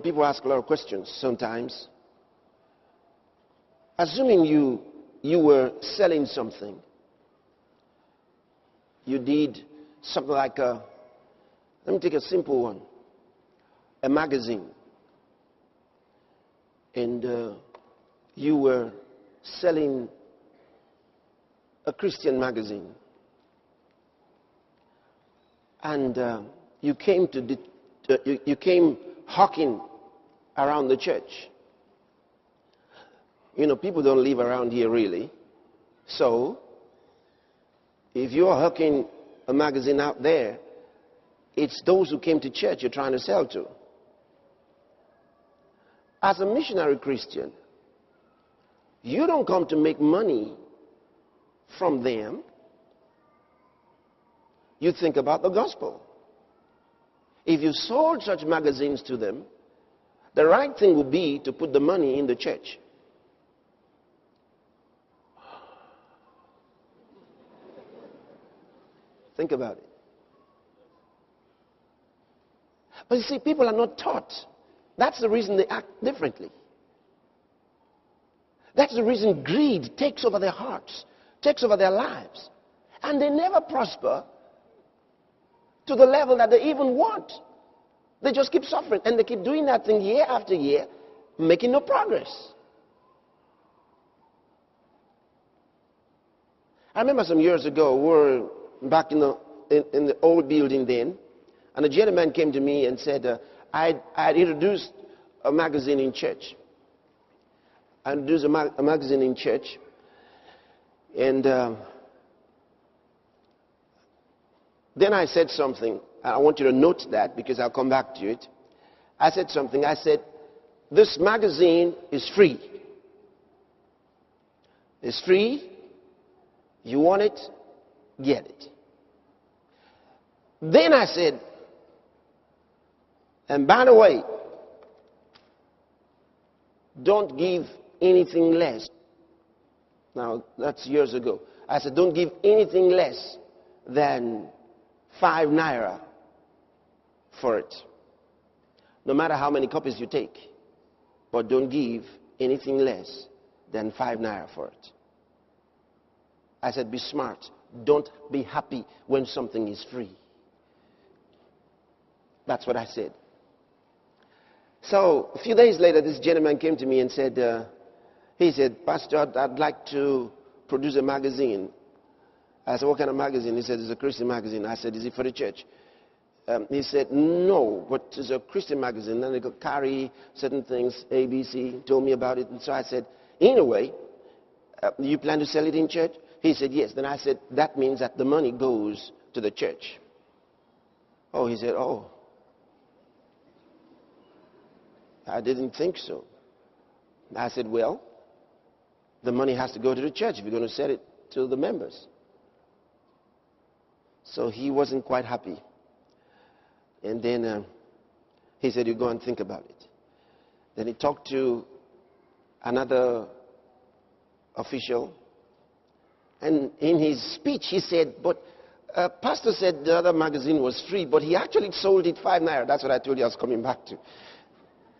people ask a lot of questions sometimes. Assuming you were selling something, you did something like let me take a simple one, a magazine, and you were selling a Christian magazine, and you came you came hawking around the church. You know, people don't live around here really. So, if you're hawking a magazine out there, it's those who came to church you're trying to sell to. As a missionary Christian, you don't come to make money from them. You think about the gospel. If you sold such magazines to them, the right thing would be to put the money in the church. Think about it. But you see, people are not taught. That's the reason they act differently. That's the reason greed takes over their hearts, takes over their lives. And they never prosper to the level that they even want. They just keep suffering. And they keep doing that thing year after year, making no progress. I remember some years ago, we were back in the old building then, and a gentleman came to me and said, I had introduced a magazine in church. I introduced a magazine in church, and then I said something. I want you to note that because I'll come back to it. I said something. I said, this magazine is free. It's free. You want it? Get it. Then I said, and by the way, don't give anything less. Now, that's years ago. I said, don't give anything less than 5 naira for it. No matter how many copies you take. But don't give anything less than 5 naira for it. I said, be smart. Don't be happy when something is free. That's what I said. So, a few days later, this gentleman came to me and said, he said, Pastor, I'd like to produce a magazine. I said, what kind of magazine? He said, it's a Christian magazine. I said, is it for the church? He said, no, but it's a Christian magazine. And they could carry certain things, A, B, C, told me about it. And so I said, anyway, you plan to sell it in church? He said, yes. Then I said, that means that the money goes to the church. Oh, he said, oh. I didn't think so. I said, well, the money has to go to the church if you're going to sell it to the members. So he wasn't quite happy. And then he said, you go and think about it. Then he talked to another official. And in his speech, he said, but Pastor said the other magazine was free, but he actually sold it 5 naira. That's what I told you I was coming back to.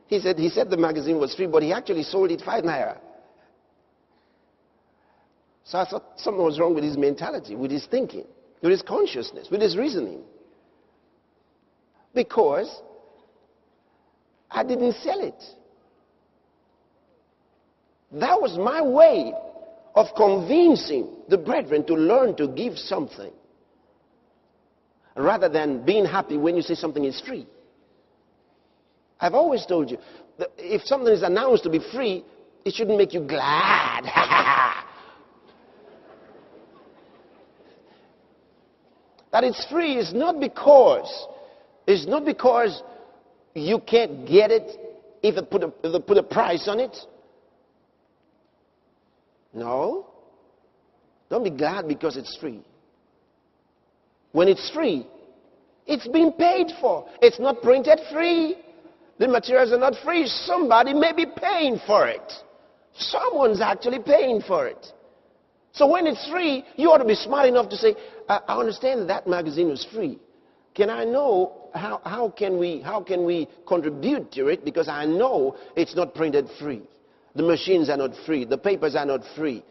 He said the magazine was free, but he actually sold it 5 naira. So I thought something was wrong with his mentality, with his thinking, with his consciousness, with his reasoning. Because I didn't sell it. That was my way of convincing the brethren to learn to give something, rather than being happy when you say something is free. I've always told you, that if something is announced to be free, it shouldn't make you glad. That it's free is not because you can't get it if they put a price on it. No. Don't be glad because it's free. When it's free, it's been paid for. It's not printed free. The materials are not free. Somebody may be paying for it. Someone's actually paying for it. So when it's free, you ought to be smart enough to say, I understand that magazine was free. Can I know how can we contribute to it? Because I know it's not printed free. The machines are not free. The papers are not free.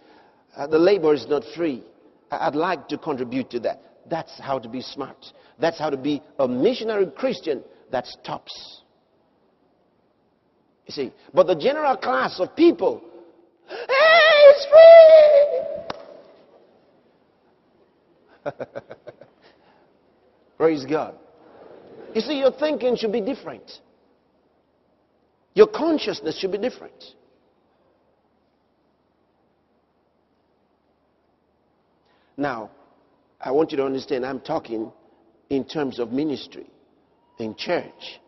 The labor is not free. I'd like to contribute to that. That's how to be smart. That's how to be a missionary Christian that stops. You see, but the general class of people, hey, it's free. Praise God. You see, your thinking should be different. Your consciousness should be different. Now, I want you to understand, I'm talking in terms of ministry, in church.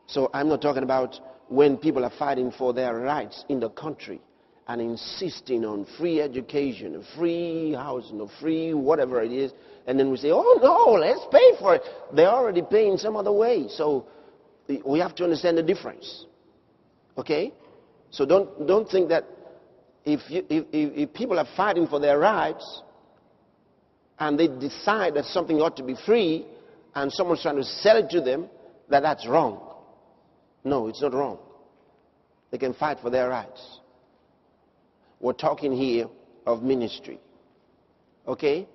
So I'm not talking about when people are fighting for their rights in the country and insisting on free education, free housing, or free whatever it is, and then we say, oh no, let's pay for it. They're already paying some other way. So we have to understand the difference. Okay? So don't think that if people are fighting for their rights, and they decide that something ought to be free, and someone's trying to sell it to them, that's wrong. No, it's not wrong. They can fight for their rights. We're talking here of ministry. Okay?